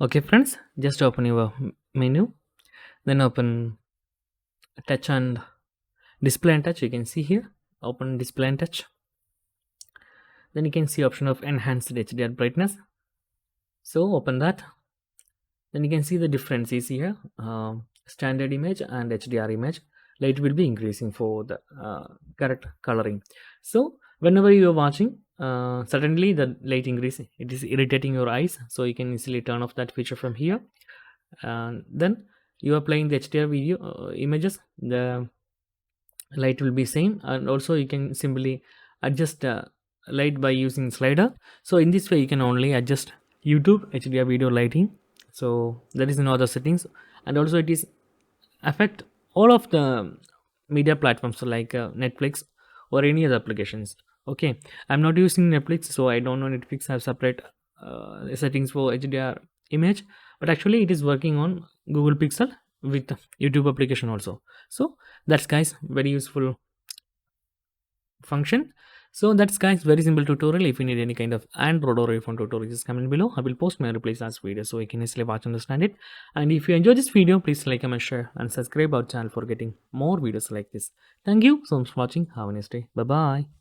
Okay, friends, just open your menu, then open touch and display and touch. You can see here, open display and touch. Then you can see option of enhanced HDR brightness. So open that. Then you can see the difference is here, standard image and HDR image. Light will be increasing for the correct coloring. So whenever you are watching, suddenly the light increase, it is irritating your eyes. So you can easily turn off that feature from here. And then you are playing the HDR video images, the light will be same, and also you can simply adjust light by using slider. So in this way you can only adjust YouTube HDR video lighting. So there is no other settings, and also it is affect all of the media platforms, so like Netflix or any other applications. Okay, I'm not using Netflix, so I don't know Netflix have separate settings for HDR image, but actually it is working on Google Pixel with YouTube application also. So that's guys very useful function. So that's guys very simple tutorial. If you need any kind of Android or iPhone tutorial, just comment below. I will post my replies as video so you can easily watch and understand it. And if you enjoy this video, please like, comment, share and subscribe our channel for getting more videos like this. Thank you so much for watching. Have a nice day. Bye bye.